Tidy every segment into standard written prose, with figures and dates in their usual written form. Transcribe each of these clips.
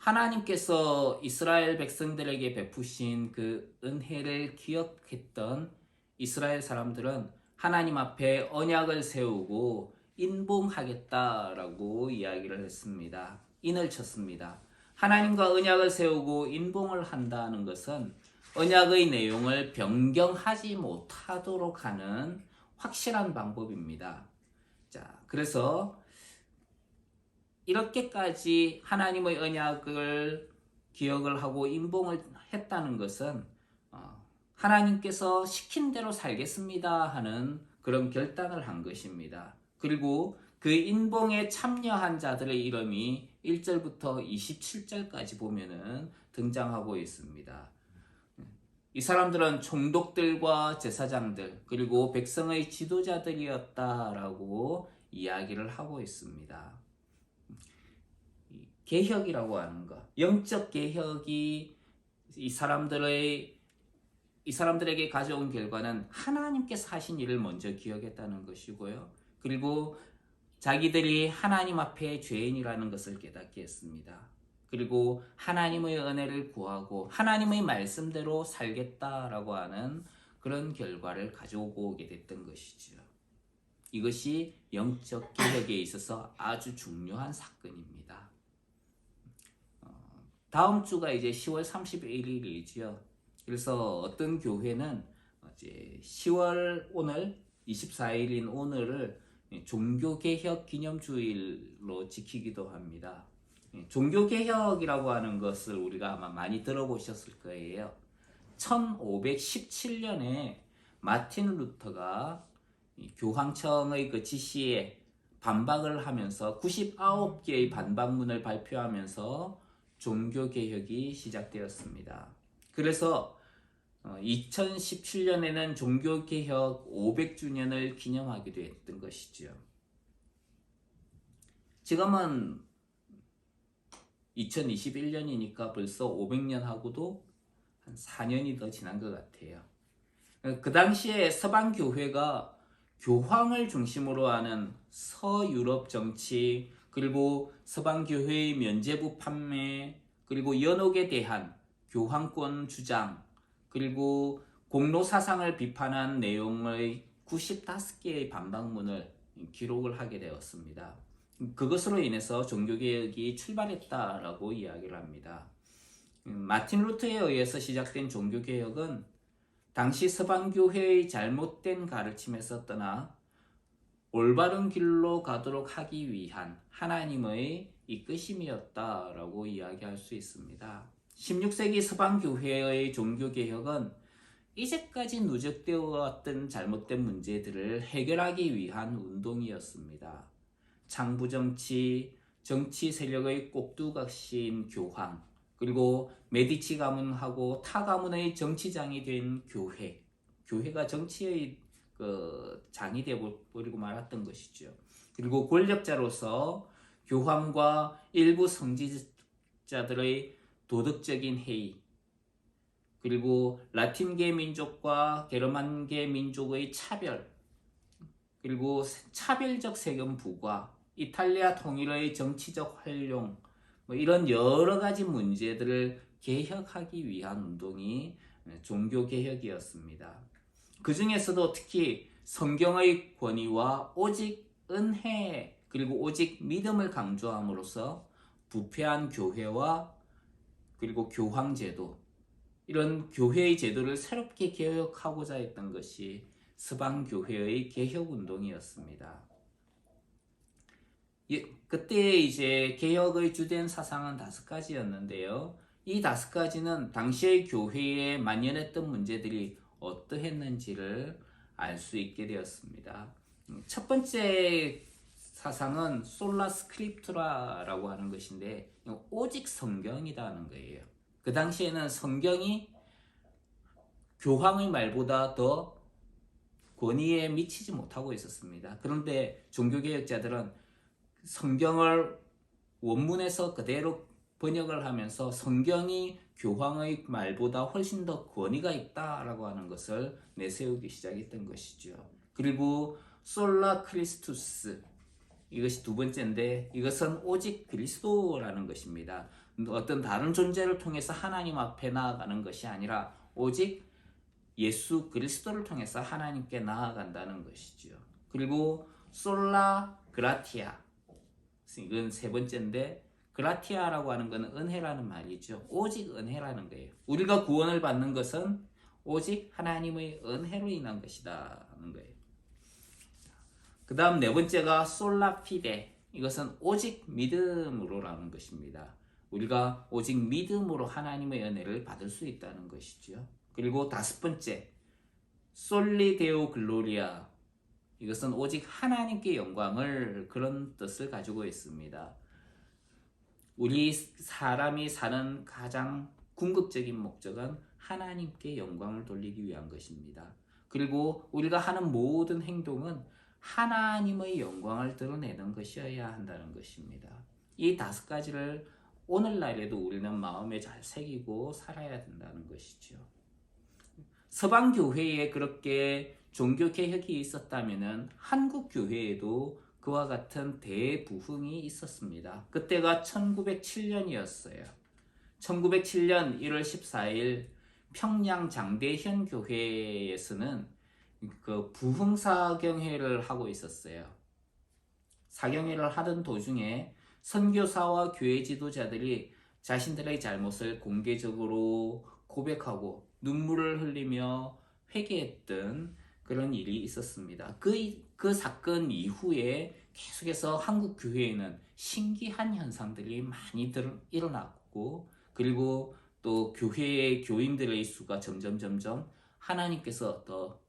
하나님께서 이스라엘 백성들에게 베푸신 그 은혜를 기억했던 이스라엘 사람들은 하나님 앞에 언약을 세우고 인봉하겠다라고 이야기를 했습니다. 인을 쳤습니다. 하나님과 언약을 세우고 인봉을 한다는 것은 언약의 내용을 변경하지 못하도록 하는 확실한 방법입니다. 자, 그래서 이렇게까지 하나님의 언약을 기억을 하고 인봉을 했다는 것은 하나님께서 시킨 대로 살겠습니다 하는 그런 결단을 한 것입니다. 그리고 그 인봉에 참여한 자들의 이름이 1절부터 27절까지 보면은 등장하고 있습니다. 이 사람들은 총독들과 제사장들 그리고 백성의 지도자들이었다라고 이야기를 하고 있습니다. 개혁이라고 하는 것, 영적 개혁이 이 사람들에게 가져온 결과는 하나님께서 하신 일을 먼저 기억했다는 것이고요. 그리고 자기들이 하나님 앞에 죄인이라는 것을 깨닫게 했습니다. 그리고 하나님의 은혜를 구하고 하나님의 말씀대로 살겠다라고 하는 그런 결과를 가져오고 오게 됐던 것이죠. 이것이 영적 개혁에 있어서 아주 중요한 사건입니다. 다음 주가 이제 10월 31일이죠. 그래서 어떤 교회는 이제 10월 오늘 24일인 오늘을 종교개혁 기념주일로 지키기도 합니다. 종교개혁이라고 하는 것을 우리가 아마 많이 들어보셨을 거예요. 1517년에 마틴 루터가 교황청의 그 지시에 반박을 하면서 99개의 반박문을 발표하면서 종교개혁이 시작되었습니다. 그래서 2017년에는 종교개혁 500주년을 기념하기도 했던 것이죠. 지금은 2021년이니까 벌써 500년 하고도 한 4년이 더 지난 것 같아요. 그 당시에 서방교회가 교황을 중심으로 하는 서유럽 정치, 그리고 서방교회의 면죄부 판매, 그리고 연옥에 대한 교황권 주장, 그리고 공로사상을 비판한 내용의 95개의 반박문을 기록을 하게 되었습니다. 그것으로 인해서 종교개혁이 출발했다라고 이야기를 합니다. 마틴 루터에 의해서 시작된 종교개혁은 당시 서방교회의 잘못된 가르침에서 떠나 올바른 길로 가도록 하기 위한 하나님의 이끄심이었다라고 이야기할 수 있습니다. 16세기 서방교회의 종교개혁은 이제까지 누적되어 왔던 잘못된 문제들을 해결하기 위한 운동이었습니다. 장부정치, 정치 세력의 꼭두각시인 교황, 그리고 메디치 가문하고 타 가문의 정치장이 된 교회가 정치의 그 장이 되어버리고 말았던 것이죠. 그리고 권력자로서 교황과 일부 성직자들의 도덕적인 해이, 그리고 라틴계 민족과 게르만계 민족의 차별, 그리고 차별적 세금 부과, 이탈리아 통일의 정치적 활용, 이런 여러 가지 문제들을 개혁하기 위한 운동이 종교개혁이었습니다. 그 중에서도 특히 성경의 권위와 오직 은혜, 그리고 오직 믿음을 강조함으로써 부패한 교회와 그리고 교황제도, 이런 교회의 제도를 새롭게 개혁하고자 했던 것이 서방교회의 개혁운동이었습니다. 그때 이제 개혁의 주된 사상은 5가지였는데요. 이 5가지는 당시의 교회에 만연했던 문제들이 어떠했는지를 알 수 있게 되었습니다. 첫 번째 사상은 솔라 스크립투라라고 하는 것인데 오직 성경이라는 거예요. 그 당시에는 성경이 교황의 말보다 더 권위에 미치지 못하고 있었습니다. 그런데 종교개혁자들은 성경을 원문에서 그대로 번역을 하면서 성경이 교황의 말보다 훨씬 더 권위가 있다라고 하는 것을 내세우기 시작했던 것이죠. 그리고 솔라 크리스투스, 이것이 두 번째인데 이것은 오직 그리스도라는 것입니다. 어떤 다른 존재를 통해서 하나님 앞에 나아가는 것이 아니라 오직 예수 그리스도를 통해서 하나님께 나아간다는 것이죠. 그리고 솔라 그라티아, 이건 세 번째인데, 그라티아라고 하는 것은 은혜라는 말이죠. 오직 은혜라는 거예요. 우리가 구원을 받는 것은 오직 하나님의 은혜로 인한 것이다 하는 거예요. 그 다음 네 번째가 솔라 피데, 이것은 오직 믿음으로라는 것입니다. 우리가 오직 믿음으로 하나님의 은혜를 받을 수 있다는 것이죠. 그리고 다섯 번째, 솔리 데오 글로리아, 이것은 오직 하나님께 영광을, 그런 뜻을 가지고 있습니다. 우리 사람이 사는 가장 궁극적인 목적은 하나님께 영광을 돌리기 위한 것입니다. 그리고 우리가 하는 모든 행동은 하나님의 영광을 드러내는 것이어야 한다는 것입니다. 이 다섯 가지를 오늘날에도 우리는 마음에 잘 새기고 살아야 된다는 것이죠. 서방 교회에 그렇게 종교 개혁이 있었다면 한국 교회에도 그와 같은 대부흥이 있었습니다. 그때가 1907년이었어요. 1907년 1월 14일 평양 장대현 교회에서는 그 부흥 사경회를 하고 있었어요. 사경회를 하던 도중에 선교사와 교회 지도자들이 자신들의 잘못을 공개적으로 고백하고 눈물을 흘리며 회개했던 그런 일이 있었습니다. 그 사건 이후에 계속해서 한국 교회에는 신기한 현상들이 많이 일어났고, 그리고 또 교회의 교인들의 수가 점점 하나님께서 더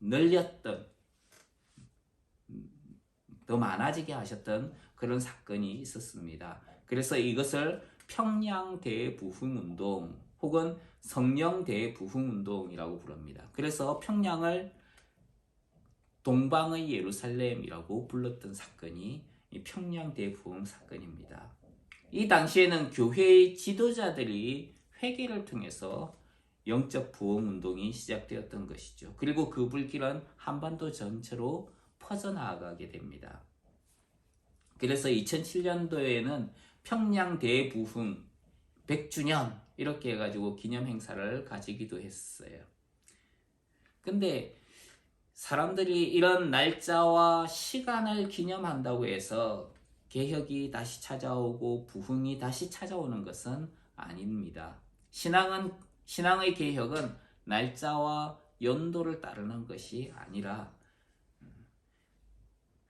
늘렸던, 더 많아지게 하셨던 그런 사건이 있었습니다. 그래서 이것을 평양 대부흥운동 혹은 성령 대부흥운동이라고 부릅니다. 그래서 평양을 동방의 예루살렘이라고 불렀던 사건이 평양 대부흥 사건입니다. 이 당시에는 교회의 지도자들이 회개를 통해서 영적 부흥 운동이 시작되었던 것이죠. 그리고 그 불길은 한반도 전체로 퍼져나가게 됩니다. 그래서 2007년도에는 평양 대부흥 100주년 이렇게 해가지고 기념 행사를 가지기도 했어요. 근데 사람들이 이런 날짜와 시간을 기념한다고 해서 개혁이 다시 찾아오고 부흥이 다시 찾아오는 것은 아닙니다. 신앙의 개혁은 날짜와 연도를 따르는 것이 아니라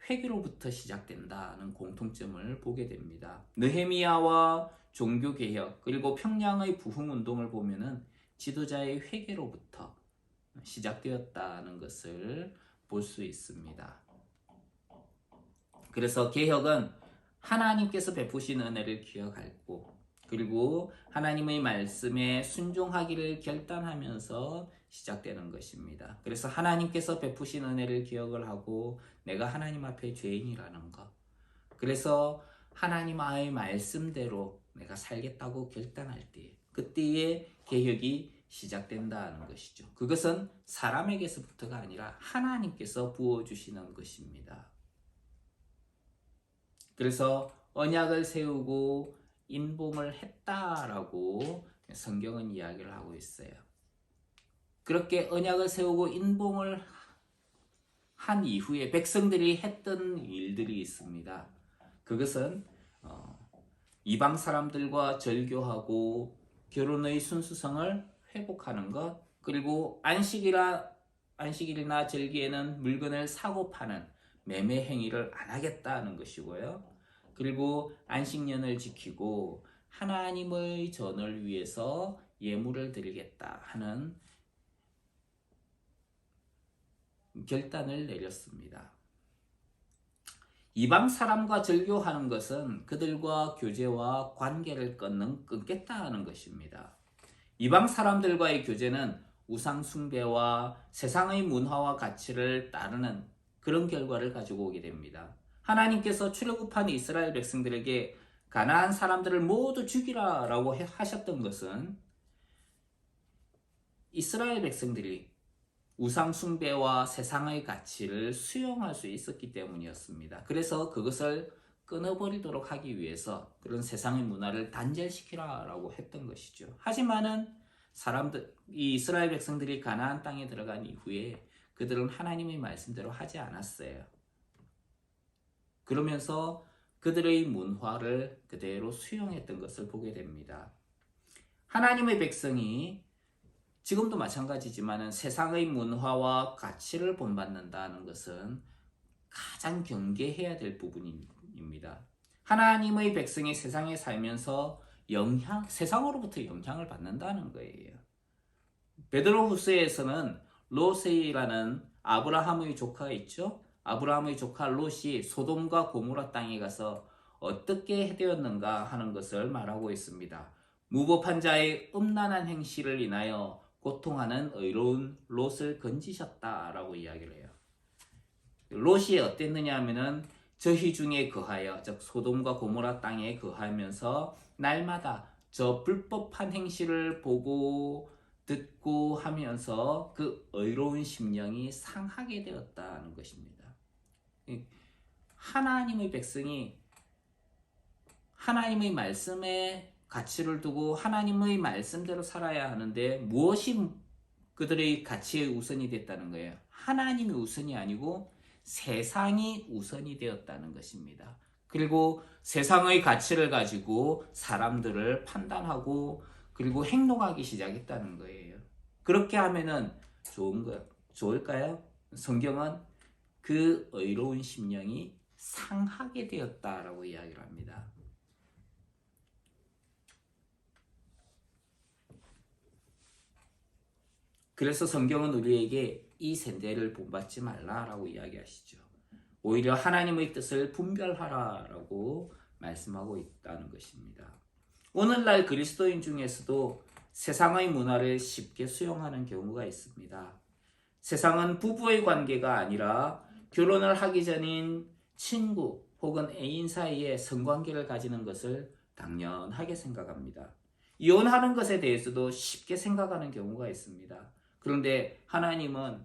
회개로부터 시작된다는 공통점을 보게 됩니다. 느헤미야와 종교개혁 그리고 평양의 부흥운동을 보면은 지도자의 회개로부터 시작되었다는 것을 볼 수 있습니다. 그래서 개혁은 하나님께서 베푸신 은혜를 기억하고, 그리고 하나님의 말씀에 순종하기를 결단하면서 시작되는 것입니다. 그래서 하나님께서 베푸신 은혜를 기억을 하고 내가 하나님 앞에 죄인이라는 것, 그래서 하나님의 말씀대로 내가 살겠다고 결단할 때, 그때의 개혁이 시작된다는 것이죠. 그것은 사람에게서부터가 아니라 하나님께서 부어주시는 것입니다. 그래서 언약을 세우고 인봉을 했다라고 성경은 이야기를 하고 있어요. 그렇게 언약을 세우고 인봉을 한 이후에 백성들이 했던 일들이 있습니다. 그것은 이방 사람들과 절교하고 결혼의 순수성을 회복하는 것, 그리고 안식일이나 절기에는 물건을 사고 파는 매매 행위를 안 하겠다는 것이고요. 그리고 안식년을 지키고 하나님의 전을 위해서 예물을 드리겠다 하는 결단을 내렸습니다. 이방 사람과 절교하는 것은 그들과 교제와 관계를 끊겠다는 것입니다. 이방 사람들과의 교제는 우상 숭배와 세상의 문화와 가치를 따르는 그런 결과를 가지고 오게 됩니다. 하나님께서 출애굽한 이스라엘 백성들에게 가나안 사람들을 모두 죽이라라고 하셨던 것은 이스라엘 백성들이 우상 숭배와 세상의 가치를 수용할 수 있었기 때문이었습니다. 그래서 그것을 끊어버리도록 하기 위해서 그런 세상의 문화를 단절시키라라고 했던 것이죠. 하지만은 이 이스라엘 백성들이 가나안 땅에 들어간 이후에 그들은 하나님의 말씀대로 하지 않았어요. 그러면서 그들의 문화를 그대로 수용했던 것을 보게 됩니다. 하나님의 백성이 지금도 마찬가지지만 세상의 문화와 가치를 본받는다는 것은 가장 경계해야 될 부분입니다. 하나님의 백성이 세상에 살면서 세상으로부터 영향을 받는다는 거예요. 베드로후서에서는 롯이라는 아브라함의 조카가 있죠. 아브라함의 조카 롯이 소돔과 고모라 땅에 가서 어떻게 되었는가 하는 것을 말하고 있습니다. 무법한 자의 음란한 행실을 인하여 고통하는 의로운 롯을 건지셨다라고 이야기를 해요. 롯이 어땠느냐 하면은 저희 중에 거하여, 즉 소돔과 고모라 땅에 거하면서 날마다 저 불법한 행실을 보고 듣고 하면서 그 의로운 심령이 상하게 되었다는 것입니다. 하나님의 백성이 하나님의 말씀에 가치를 두고 하나님의 말씀대로 살아야 하는데 무엇이 그들의 가치의 우선이 됐다는 거예요? 하나님이 우선이 아니고 세상이 우선이 되었다는 것입니다. 그리고 세상의 가치를 가지고 사람들을 판단하고 그리고 행동하기 시작했다는 거예요. 그렇게 하면은 좋을까요? 성경은 그 의로운 심령이 상하게 되었다라고 이야기를 합니다. 그래서 성경은 우리에게 이 세대를 본받지 말라라고 이야기하시죠. 오히려 하나님의 뜻을 분별하라라고 말씀하고 있다는 것입니다. 오늘날 그리스도인 중에서도 세상의 문화를 쉽게 수용하는 경우가 있습니다. 세상은 부부의 관계가 아니라 결혼을 하기 전인 친구 혹은 애인 사이에 성관계를 가지는 것을 당연하게 생각합니다. 이혼하는 것에 대해서도 쉽게 생각하는 경우가 있습니다. 그런데 하나님은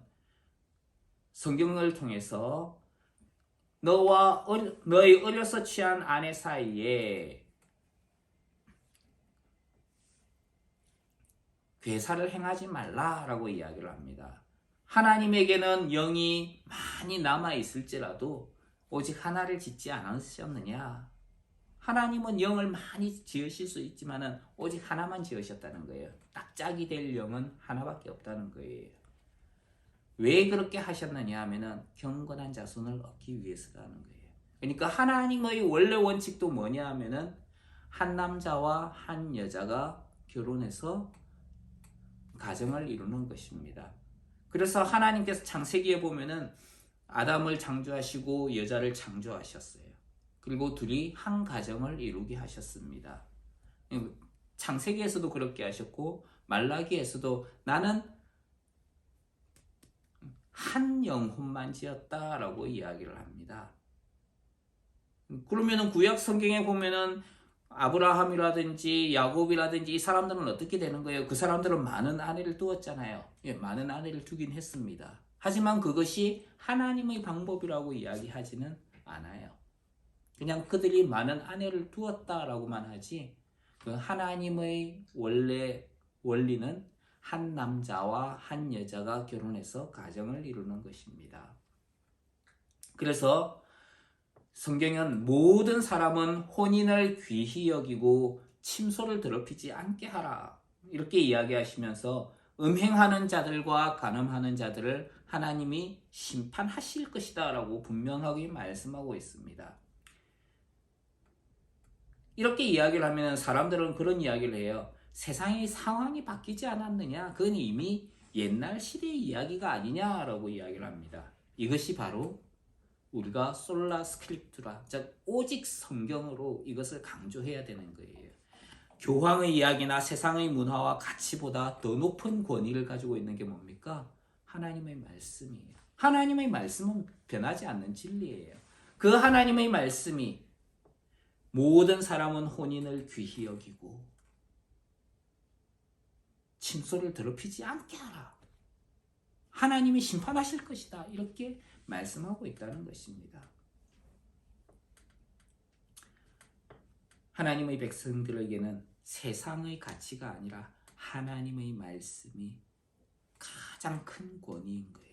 성경을 통해서 너의 어려서 취한 아내 사이에 괴사를 행하지 말라라고 이야기를 합니다. 하나님에게는 영이 많이 남아 있을지라도 오직 하나를 짓지 않으셨느냐? 하나님은 영을 많이 지으실 수 있지만 오직 하나만 지으셨다는 거예요. 딱 짝이 될 영은 하나밖에 없다는 거예요. 왜 그렇게 하셨느냐 하면은 경건한 자손을 얻기 위해서라는 거예요. 그러니까 하나님의 원래 원칙도 뭐냐 하면은 한 남자와 한 여자가 결혼해서 가정을 이루는 것입니다. 그래서 하나님께서 창세기에 보면은 아담을 창조하시고 여자를 창조하셨어요. 그리고 둘이 한 가정을 이루게 하셨습니다. 창세기에서도 그렇게 하셨고 말라기에서도 나는 한 영혼만 지었다라고 이야기를 합니다. 그러면은 구약 성경에 보면은 아브라함이라든지 야곱이라든지 이 사람들은 어떻게 되는 거예요? 그 사람들은 많은 아내를 두었잖아요. 예, 많은 아내를 두긴 했습니다. 하지만 그것이 하나님의 방법이라고 이야기하지는 않아요. 그냥 그들이 많은 아내를 두었다라고만 하지 그 하나님의 원리는 한 남자와 한 여자가 결혼해서 가정을 이루는 것입니다. 그래서 성경은 모든 사람은 혼인을 귀히 여기고 침소를 더럽히지 않게 하라 이렇게 이야기하시면서 음행하는 자들과 간음하는 자들을 하나님이 심판하실 것이다 라고 분명하게 말씀하고 있습니다. 이렇게 이야기를 하면 사람들은 그런 이야기를 해요. 세상의 상황이 바뀌지 않았느냐? 그건 이미 옛날 시대의 이야기가 아니냐라고 이야기를 합니다. 이것이 바로 우리가 솔라 스크립투라, 즉 오직 성경으로 이것을 강조해야 되는 거예요. 교황의 이야기나 세상의 문화와 가치보다 더 높은 권위를 가지고 있는 게 뭡니까? 하나님의 말씀이에요. 하나님의 말씀은 변하지 않는 진리예요. 그 하나님의 말씀이 모든 사람은 혼인을 귀히 여기고 침소를 더럽히지 않게 하라. 하나님이 심판하실 것이다. 이렇게 말씀하고 있다는 것입니다. 하나님의 백성들에게는 세상의 가치가 아니라 하나님의 말씀이 가장 큰 권위인 거예요.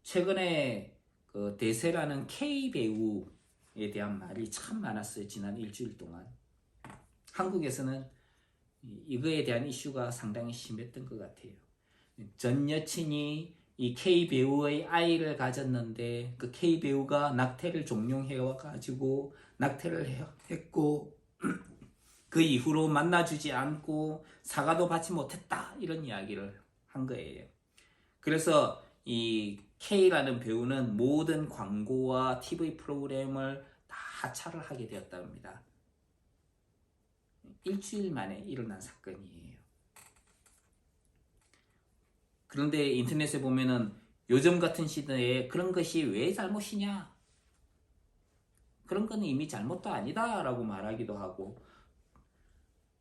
최근에 그 대세라는 K 배우에 대한 말이 참 많았어요. 지난 일주일 동안. 한국에서는 이거에 대한 이슈가 상당히 심했던 것 같아요. 전 여친이 이 K 배우의 아이를 가졌는데 그 K 배우가 낙태를 종용해가지고 낙태를 했고 그 이후로 만나주지 않고 사과도 받지 못했다 이런 이야기를 한 거예요. 그래서 이 K라는 배우는 모든 광고와 TV 프로그램을 다 하차를 하게 되었답니다. 일주일 만에 일어난 사건이에요. 그런데 인터넷에 보면은 요즘 같은 시대에 그런 것이 왜 잘못이냐? 그런 거는 이미 잘못도 아니다 라고 말하기도 하고,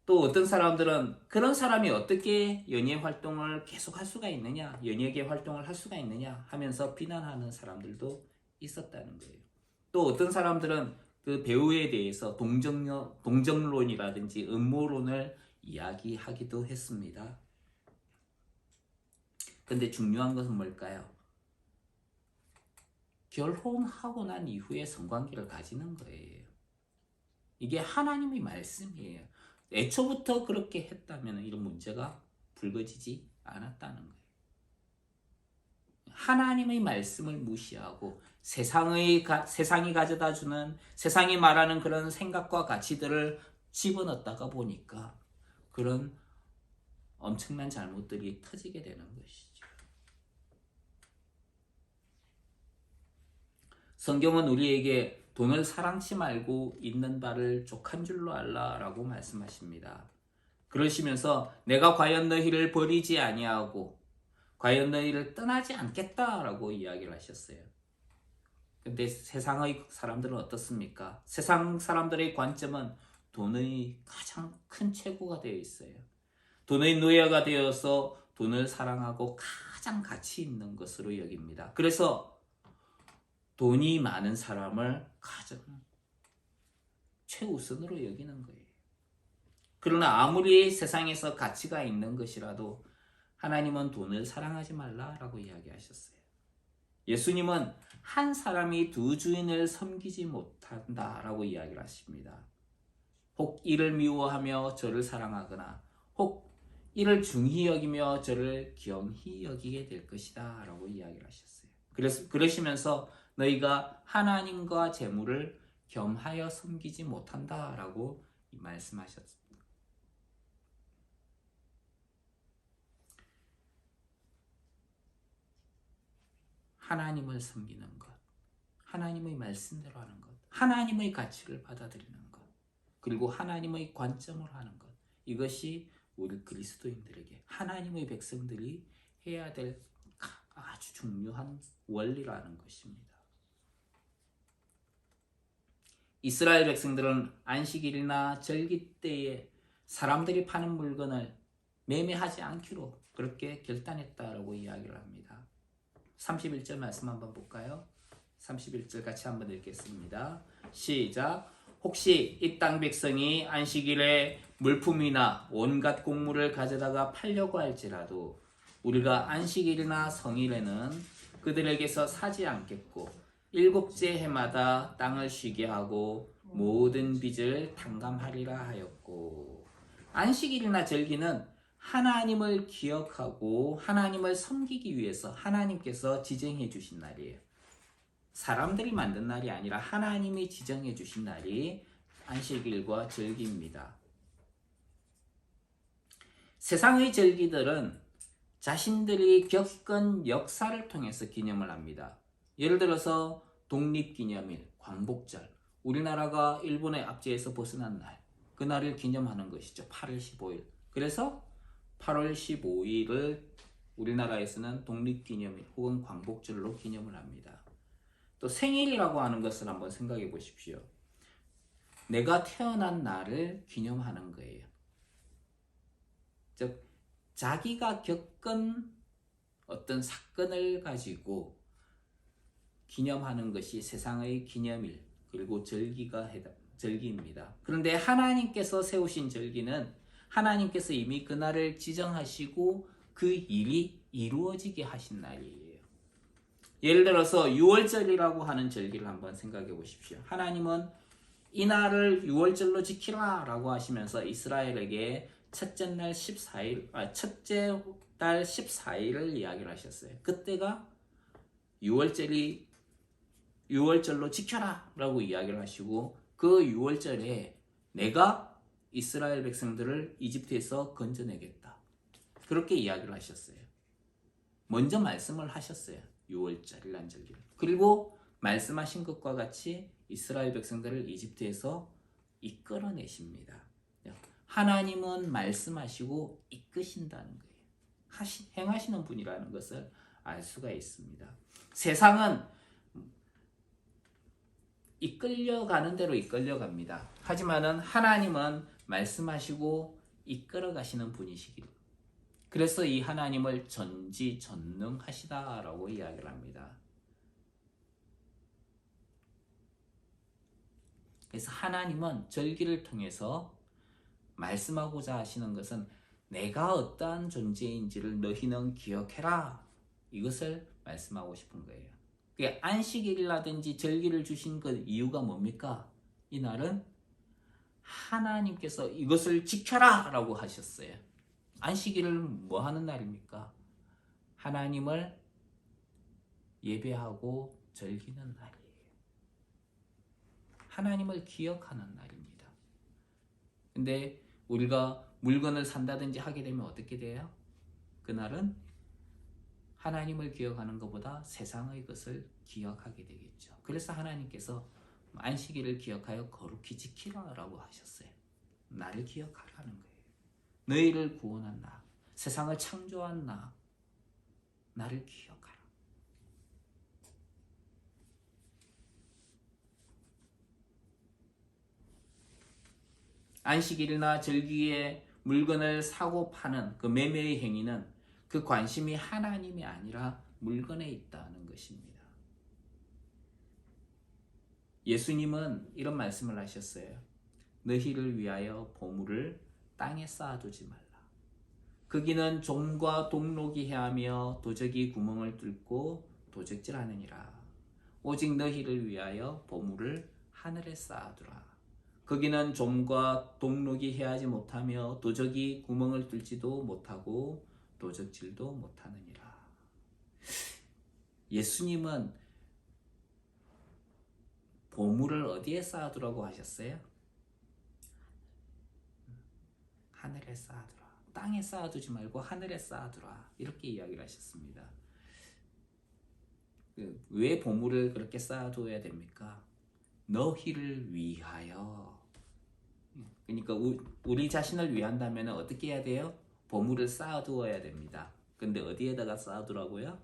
또 어떤 사람들은 그런 사람이 어떻게 연예 활동을 계속 할 수가 있느냐, 연예계 활동을 할 수가 있느냐 하면서 비난하는 사람들도 있었다는 거예요. 또 어떤 사람들은 그 배우에 대해서 동정론이라든지 음모론을 이야기하기도 했습니다. 근데 중요한 것은 뭘까요? 결혼하고 난 이후에 성관계를 가지는 거예요. 이게 하나님의 말씀이에요. 애초부터 그렇게 했다면 이런 문제가 불거지지 않았다는 거예요. 하나님의 말씀을 무시하고 세상이 가져다 주는, 세상이 말하는 그런 생각과 가치들을 집어넣다가 보니까 그런 엄청난 잘못들이 터지게 되는 것이죠. 성경은 우리에게 돈을 사랑치 말고 있는 바를 족한 줄로 알라라고 말씀하십니다. 그러시면서 내가 과연 너희를 버리지 아니하고 과연 너희를 떠나지 않겠다라고 이야기를 하셨어요. 근데 세상의 사람들은 어떻습니까? 세상 사람들의 관점은 돈의 가장 큰 최고가 되어 있어요. 돈의 노예가 되어서 돈을 사랑하고 가장 가치 있는 것으로 여깁니다. 그래서 돈이 많은 사람을 가장 최우선으로 여기는 거예요. 그러나 아무리 세상에서 가치가 있는 것이라도 하나님은 돈을 사랑하지 말라라고 이야기하셨어요. 예수님은 한 사람이 두 주인을 섬기지 못한다라고 이야기를 하십니다. 혹 이를 미워하며 저를 사랑하거나 혹 이를 중히 여기며 저를 경히 여기게 될 것이다 라고 이야기를 하셨어요. 그러시면서 너희가 하나님과 재물을 겸하여 섬기지 못한다 라고 말씀하셨습니다. 하나님을 섬기는 것, 하나님의 말씀대로 하는 것, 하나님의 가치를 받아들이는 것, 그리고 하나님의 관점으로 하는 것, 이것이 우리 그리스도인들에게, 하나님의 백성들이 해야 될 아주 중요한 원리라는 것입니다. 이스라엘 백성들은 안식일이나 절기 때에 사람들이 파는 물건을 매매하지 않기로 그렇게 결단했다라고 이야기를 합니다. 31절 말씀 한번 볼까요? 31절 같이 한번 읽겠습니다. 시작. 혹시 이 땅 백성이 안식일에 물품이나 온갖 곡물을 가져다가 팔려고 할지라도 우리가 안식일이나 성일에는 그들에게서 사지 않겠고 일곱째 해마다 땅을 쉬게 하고 모든 빚을 탕감하리라 하였고, 안식일이나 절기는 하나님을 기억하고 하나님을 섬기기 위해서 하나님께서 지정해 주신 날이에요. 사람들이 만든 날이 아니라 하나님이 지정해 주신 날이 안식일과 절기입니다. 세상의 절기들은 자신들이 겪은 역사를 통해서 기념을 합니다. 예를 들어서 독립기념일, 광복절, 우리나라가 일본의 압제에서 벗어난 날, 그날을 기념하는 것이죠. 8월 15일. 그래서 8월 15일을 우리나라에서는 독립기념일 혹은 광복절로 기념을 합니다. 또 생일이라고 하는 것을 한번 생각해 보십시오. 내가 태어난 날을 기념하는 거예요. 즉 자기가 겪은 어떤 사건을 가지고 기념하는 것이 세상의 기념일 그리고 절기가 절기입니다. 그런데 하나님께서 세우신 절기는 하나님께서 이미 그날을 지정하시고 그 일이 이루어지게 하신 날이에요. 예를 들어서 유월절이라고 하는 절기를 한번 생각해 보십시오. 하나님은 이 날을 유월절로 지키라 라고 하시면서 이스라엘에게 첫째 달 14일을 이야기를 하셨어요. 그때가 유월절로 지켜라 라고 이야기를 하시고, 그 유월절에 내가 이스라엘 백성들을 이집트에서 건져내겠다, 그렇게 이야기를 하셨어요. 먼저 말씀을 하셨어요. 유월절이란 절기를. 그리고 말씀하신 것과 같이 이스라엘 백성들을 이집트에서 이끌어내십니다. 하나님은 말씀하시고 이끄신다는 거예요. 행하시는 분이라는 것을 알 수가 있습니다. 세상은 이끌려가는 대로 이끌려갑니다. 하지만은 하나님은 말씀하시고 이끌어가시는 분이시기, 그래서 이 하나님을 전지전능하시다라고 이야기를 합니다. 그래서 하나님은 절기를 통해서 말씀하고자 하시는 것은 내가 어떠한 존재인지를 너희는 기억해라, 이것을 말씀하고 싶은 거예요. 안식일이라든지 절기를 주신 그 이유가 뭡니까? 이 날은 하나님께서 이것을 지켜라 라고 하셨어요. 안식일을 뭐 하는 날입니까? 하나님을 예배하고 즐기는 날이에요. 하나님을 기억하는 날입니다. 근데 우리가 물건을 산다든지 하게 되면 어떻게 돼요? 그날은 하나님을 기억하는 것보다 세상의 것을 기억하게 되겠죠. 그래서 하나님께서 안식일을 기억하여 거룩히 지키라라고 하셨어요. 나를 기억하라는 거예요. 너희를 구원한 나, 세상을 창조한 나, 나를 기억하라. 안식일이나 절기에 물건을 사고 파는 그 매매의 행위는 그 관심이 하나님이 아니라 물건에 있다는 것입니다. 예수님은 이런 말씀을 하셨어요. 너희를 위하여 보물을 땅에 쌓아두지 말라. 거기는 좀과 동록이 해하며 도적이 구멍을 뚫고 도적질하느니라. 오직 너희를 위하여 보물을 하늘에 쌓아두라. 거기는 좀과 동록이 해하지 못하며 도적이 구멍을 뚫지도 못하고 도적질도 못하느니라. 예수님은 보물을 어디에 쌓아두라고 하셨어요? 하늘에 쌓아두라. 땅에 쌓아두지 말고 하늘에 쌓아두라. 이렇게 이야기를 하셨습니다. 왜 보물을 그렇게 쌓아두어야 됩니까? 너희를 위하여. 그러니까 우리 자신을 위한다면 어떻게 해야 돼요? 보물을 쌓아두어야 됩니다. 근데 어디에다가 쌓아두라고요?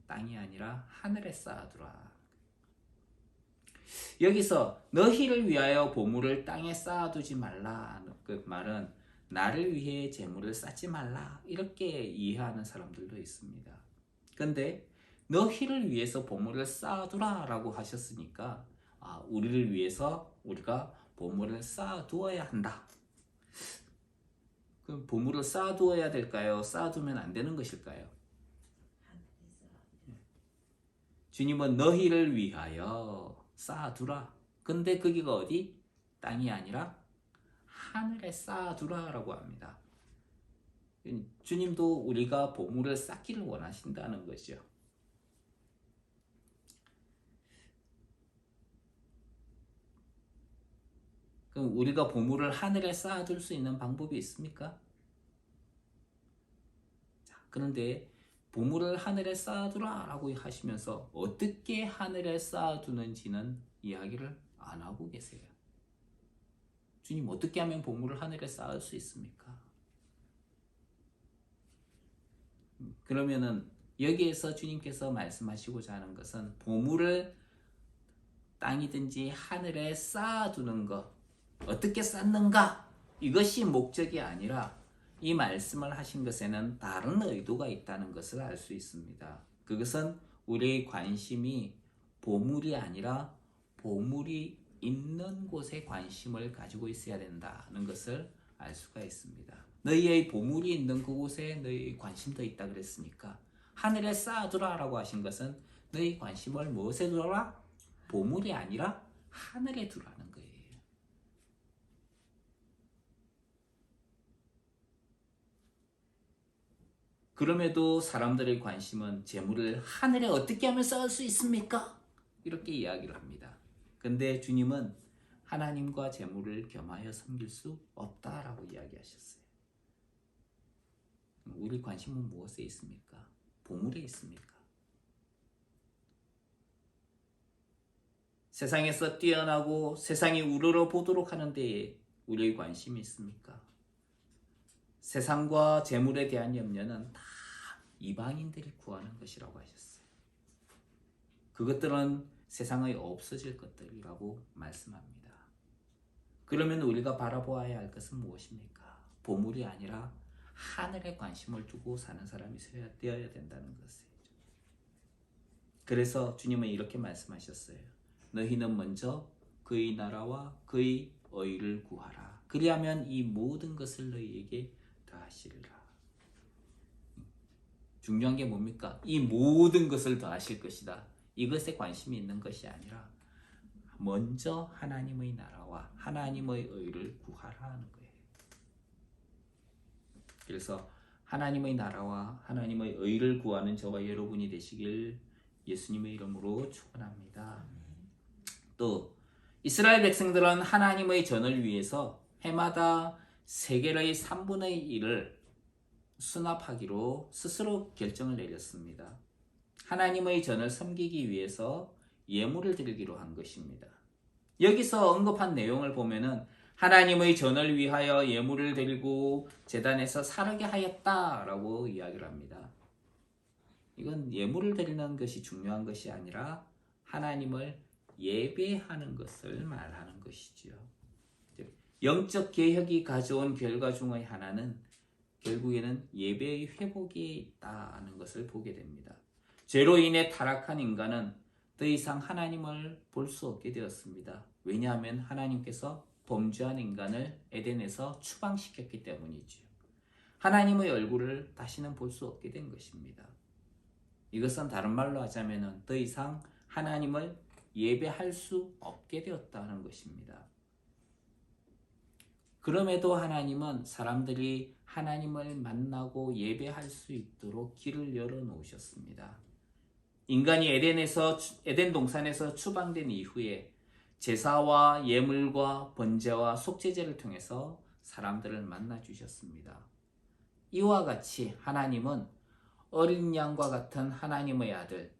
땅이 아니라 하늘에 쌓아두라. 여기서 너희를 위하여 보물을 땅에 쌓아두지 말라, 그 말은 나를 위해 재물을 쌓지 말라, 이렇게 이해하는 사람들도 있습니다. 근데 너희를 위해서 보물을 쌓아두라 라고 하셨으니까 우리를 위해서 우리가 보물을 쌓아두어야 한다. 그럼 보물을 쌓아두어야 될까요? 쌓아두면 안 되는 것일까요? 주님은 너희를 위하여 쌓아두라. 근데 거기가 어디? 땅이 아니라 하늘에 쌓아두라 라고 합니다. 주님도 우리가 보물을 쌓기를 원하신다는 것이죠. 그럼 우리가 보물을 하늘에 쌓아둘 수 있는 방법이 있습니까? 그런데 보물을 하늘에 쌓아두라 라고 하시면서 어떻게 하늘에 쌓아두는지는 이야기를 안 하고 계세요. 주님, 어떻게 하면 보물을 하늘에 쌓을 수 있습니까? 그러면은 여기에서 주님께서 말씀하시고자 하는 것은 보물을 땅이든지 하늘에 쌓아두는 것, 어떻게 쌓는가, 이것이 목적이 아니라 이 말씀을 하신 것에는 다른 의도가 있다는 것을 알 수 있습니다. 그것은 우리의 관심이 보물이 아니라 보물이 있는 곳에 관심을 가지고 있어야 된다는 것을 알 수가 있습니다. 너희의 보물이 있는 그곳에 너희의 관심도 있다 그랬으니까 하늘에 쌓아두라라고 하신 것은 너희 관심을 무엇에 두라? 보물이 아니라 하늘에 두라는 거예요. 그럼에도 사람들의 관심은 재물을 하늘에 어떻게 하면 쌓을 수 있습니까? 이렇게 이야기를 합니다. 근데 주님은 하나님과 재물을 겸하여 섬길 수 없다라고 이야기하셨어요. 우리 관심은 무엇에 있습니까? 보물에 있습니까? 세상에서 뛰어나고 세상이 우러러 보도록 하는 데에 우리의 관심이 있습니까? 세상과 재물에 대한 염려는 다 이방인들이 구하는 것이라고 하셨어요. 그것들은 세상의 없어질 것들이라고 말씀합니다. 그러면 우리가 바라보아야 할 것은 무엇입니까? 보물이 아니라 하늘에 관심을 두고 사는 사람이 되어야 된다는 것이죠. 그래서 주님은 이렇게 말씀하셨어요. 너희는 먼저 그의 나라와 그의 의를 구하라. 그리하면 이 모든 것을 너희에게 더하시리라. 중요한 게 뭡니까? 이 모든 것을 더하실 것이다. 이것에 관심이 있는 것이 아니라 먼저 하나님의 나라와 하나님의 의를 구하라는 거예요. 그래서 하나님의 나라와 하나님의 의를 구하는 저와 여러분이 되시길 예수님의 이름으로 축원합니다. 또 이스라엘 백성들은 하나님의 전을 위해서 해마다 세겔의 3분의 1을 수납하기로 스스로 결정을 내렸습니다. 하나님의 전을 섬기기 위해서 예물을 드리기로 한 것입니다. 여기서 언급한 내용을 보면은 하나님의 전을 위하여 예물을 드리고 제단에서 사르게 하였다라고 이야기를 합니다. 이건 예물을 드리는 것이 중요한 것이 아니라 하나님을 예배하는 것을 말하는 것이지요. 영적 개혁이 가져온 결과 중의 하나는 결국에는 예배의 회복에 있다는 것을 보게 됩니다. 죄로 인해 타락한 인간은 더 이상 하나님을 볼 수 없게 되었습니다. 왜냐하면 하나님께서 범죄한 인간을 에덴에서 추방시켰기 때문이지요. 하나님의 얼굴을 다시는 볼 수 없게 된 것입니다. 이것은 다른 말로 하자면 더 이상 하나님을 예배할 수 없게 되었다는 것입니다. 그럼에도 하나님은 사람들이 하나님을 만나고 예배할 수 있도록 길을 열어놓으셨습니다. 인간이 에덴 동산에서 추방된 이후에 제사와 예물과 번제와 속죄제를 통해서 사람들을 만나 주셨습니다. 이와 같이 하나님은 어린 양과 같은 하나님의 아들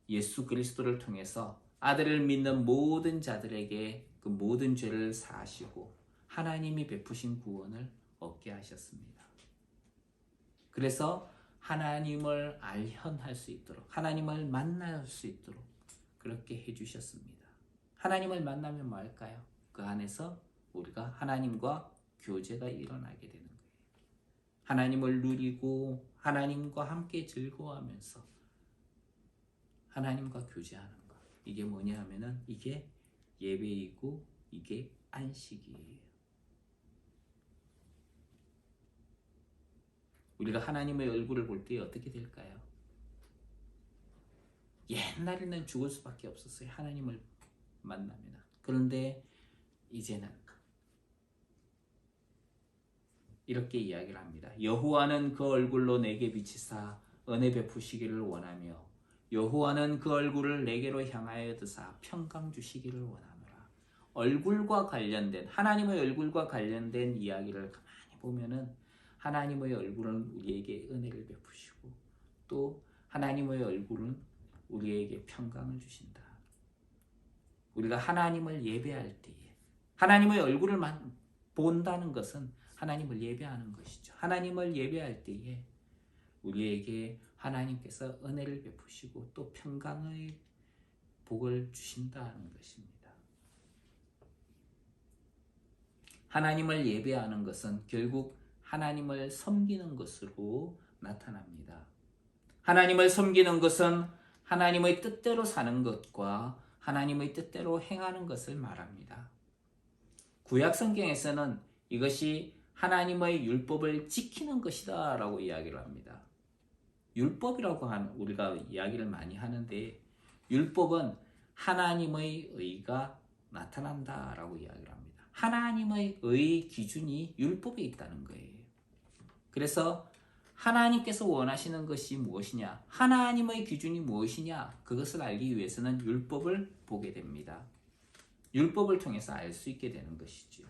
예수 그리스도를 통해서 아들을 믿는 모든 자들에게 그 모든 죄를 사하시고 하나님이 베푸신 구원을 얻게 하셨습니다. 그래서 하나님을 알현할 수 있도록 하나님을 만날 수 있도록 그렇게 해주셨습니다. 하나님을 만나면 뭐 할까요? 그 안에서 우리가 하나님과 교제가 일어나게 되는 거예요. 하나님을 누리고 하나님과 함께 즐거워하면서 하나님과 교제하는 것. 이게 뭐냐 하면은 이게 예배이고 이게 안식이에요. 우리가 하나님의 얼굴을 볼 때 어떻게 될까요? 옛날에는 죽을 수밖에 없었어요. 하나님을 만나면. 그런데 이제는 이렇게 이야기를 합니다. 여호와는 그 얼굴로 내게 비치사 은혜 베푸시기를 원하며 여호와는 그 얼굴을 내게로 향하여 드사 평강 주시기를 원하노라. 얼굴과 관련된 하나님의 얼굴과 관련된 이야기를 가만히 보면은 하나님의 얼굴은 우리에게 은혜를 베푸시고 또 하나님의 얼굴은 우리에게 평강을 주신다. 우리가 하나님을 예배할 때에 하나님의 얼굴을 본다는 것은 하나님을 예배하는 것이죠. 하나님을 예배할 때에 우리에게 하나님께서 은혜를 베푸시고 또 평강의 복을 주신다는 것입니다. 하나님을 예배하는 것은 결국 하나님을 섬기는 것으로 나타납니다. 하나님을 섬기는 것은 하나님의 뜻대로 사는 것과 하나님의 뜻대로 행하는 것을 말합니다. 구약 성경에서는 이것이 하나님의 율법을 지키는 것이다 라고 이야기를 합니다. 율법이라고 우리가 이야기를 많이 하는데 율법은 하나님의 의가 나타난다 라고 이야기를 합니다. 하나님의 의 기준이 율법에 있다는 거예요. 그래서 하나님께서 원하시는 것이 무엇이냐, 하나님의 기준이 무엇이냐, 그것을 알기 위해서는 율법을 보게 됩니다. 율법을 통해서 알 수 있게 되는 것이죠.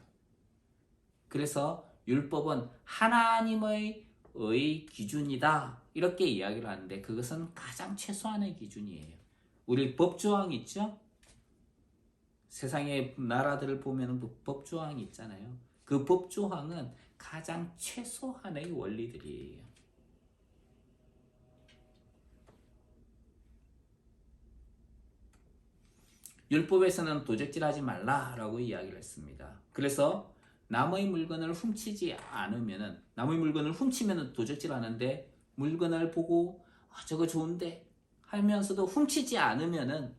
그래서 율법은 하나님의 의 기준이다 이렇게 이야기를 하는데 그것은 가장 최소한의 기준이에요. 우리 법조항 있죠? 세상의 나라들을 보면 법조항이 있잖아요. 그 법조항은 가장 최소한의 원리들이에요. 율법에서는 도적질하지 말라라고 이야기를 했습니다. 그래서 남의 물건을 훔치지 않으면은, 남의 물건을 훔치면은 도적질하는데 물건을 보고 저거 좋은데 하면서도 훔치지 않으면은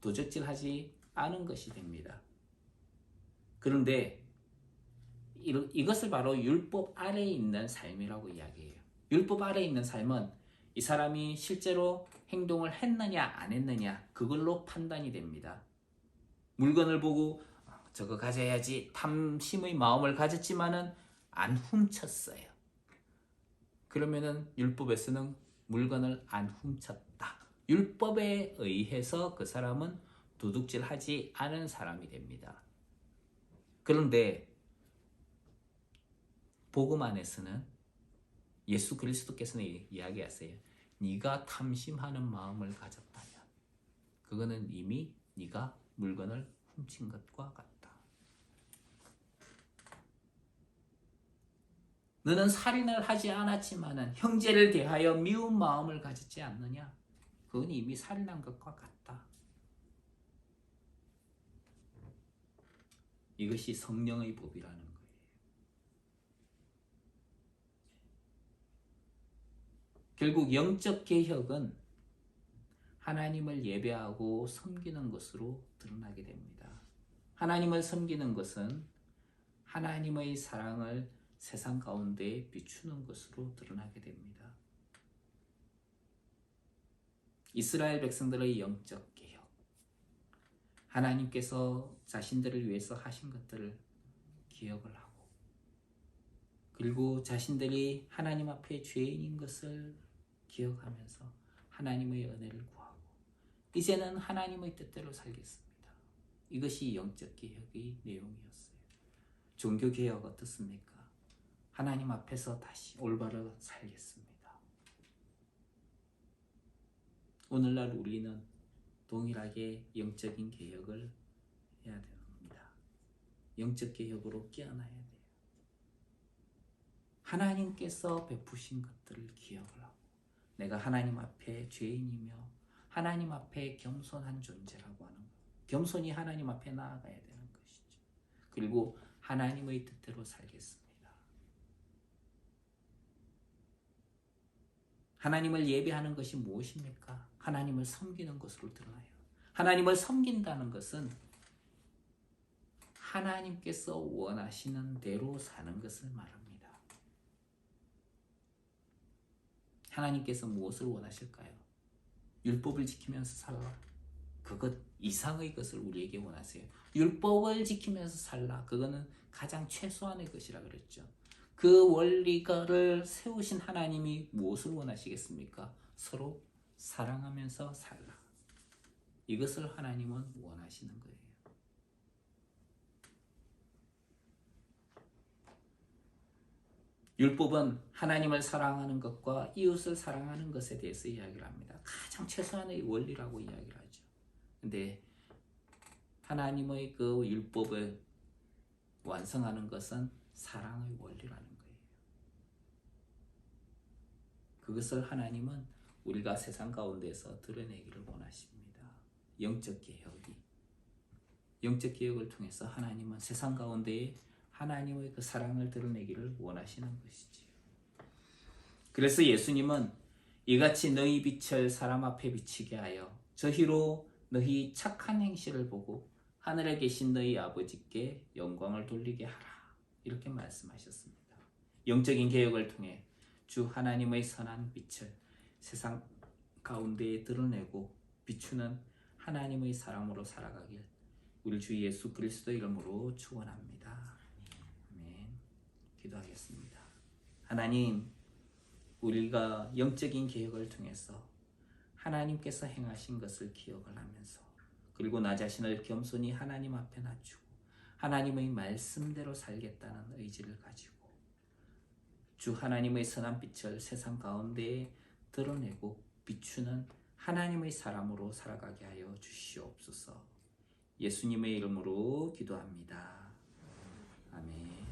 도적질하지 않은 것이 됩니다. 그런데 이것을 바로 율법 아래에 있는 삶이라고 이야기해요. 율법 아래에 있는 삶은 이 사람이 실제로 행동을 했느냐 안 했느냐 그걸로 판단이 됩니다. 물건을 보고 저거 가져야지 탐심의 마음을 가졌지만은 안 훔쳤어요. 그러면은 율법에서는 물건을 안 훔쳤다. 율법에 의해서 그 사람은 도둑질하지 않은 사람이 됩니다. 그런데 복음 안에서는 예수 그리스도께서는 이야기하세요. 네가 탐심하는 마음을 가졌다면 그거는 이미 네가 물건을 훔친 것과 같다. 너는 살인을 하지 않았지만은 형제를 대하여 미운 마음을 가졌지 않느냐? 그건 이미 살인한 것과 같다. 이것이 성령의 법이라는 거예요. 결국 영적 개혁은 하나님을 예배하고 섬기는 것으로 드러나게 됩니다. 하나님을 섬기는 것은 하나님의 사랑을 세상 가운데 비추는 것으로 드러나게 됩니다. 이스라엘 백성들의 영적 개혁, 하나님께서 자신들을 위해서 하신 것들을 기억을 하고, 그리고 자신들이 하나님 앞에 죄인인 것을 기억하면서 하나님의 은혜를 구하고 이제는 하나님의 뜻대로 살겠습니다. 이것이 영적 개혁의 내용이었어요. 종교 개혁 어떻습니까? 하나님 앞에서 다시 올바로 살겠습니다. 오늘날 우리는 동일하게 영적인 개혁을 해야 됩니다. 영적 개혁으로 깨어나야 돼요. 하나님께서 베푸신 것들을 기억을 하고 내가 하나님 앞에 죄인이며 하나님 앞에 겸손한 존재라고 하는 것. 겸손히 하나님 앞에 나아가야 되는 것이죠. 그리고 하나님의 뜻대로 살겠습니다. 하나님을 예배하는 것이 무엇입니까? 하나님을 섬기는 것으로 드러나요. 하나님을 섬긴다는 것은 하나님께서 원하시는 대로 사는 것을 말합니다. 하나님께서 무엇을 원하실까요? 율법을 지키면서 살라. 그것 이상의 것을 우리에게 원하세요. 율법을 지키면서 살라. 그거는 가장 최소한의 것이라 그랬죠. 그 원리를 세우신 하나님이 무엇을 원하시겠습니까? 서로 사랑하면서 살라. 이것을 하나님은 원하시는 거예요. 율법은 하나님을 사랑하는 것과 이웃을 사랑하는 것에 대해서 이야기를 합니다. 가장 최소한의 원리라고 이야기를 하죠. 근데 하나님의 그 율법을 완성하는 것은 사랑의 원리라는 거예요. 그것을 하나님은 우리가 세상 가운데서 드러내기를 원하십니다. 영적 개혁을 통해서 하나님은 세상 가운데에 하나님의 그 사랑을 드러내기를 원하시는 것이지요. 그래서 예수님은 이같이 너희 빛을 사람 앞에 비치게 하여 저희로 너희 착한 행실을 보고 하늘에 계신 너희 아버지께 영광을 돌리게 하라. 이렇게 말씀하셨습니다. 영적인 개혁을 통해 주 하나님의 선한 빛을 세상 가운데에 드러내고 비추는 하나님의 사람으로 살아가길 우리 주 예수 그리스도 이름으로 축원합니다. 아멘. 기도하겠습니다. 하나님, 우리가 영적인 개혁을 통해서 하나님께서 행하신 것을 기억을 하면서 그리고 나 자신을 겸손히 하나님 앞에 낮추고 하나님의 말씀대로 살겠다는 의지를 가지고 주 하나님의 선한 빛을 세상 가운데에 드러내고 비추는 하나님의 사람으로 살아가게 하여 주시옵소서. 예수님의 이름으로 기도합니다. 아멘.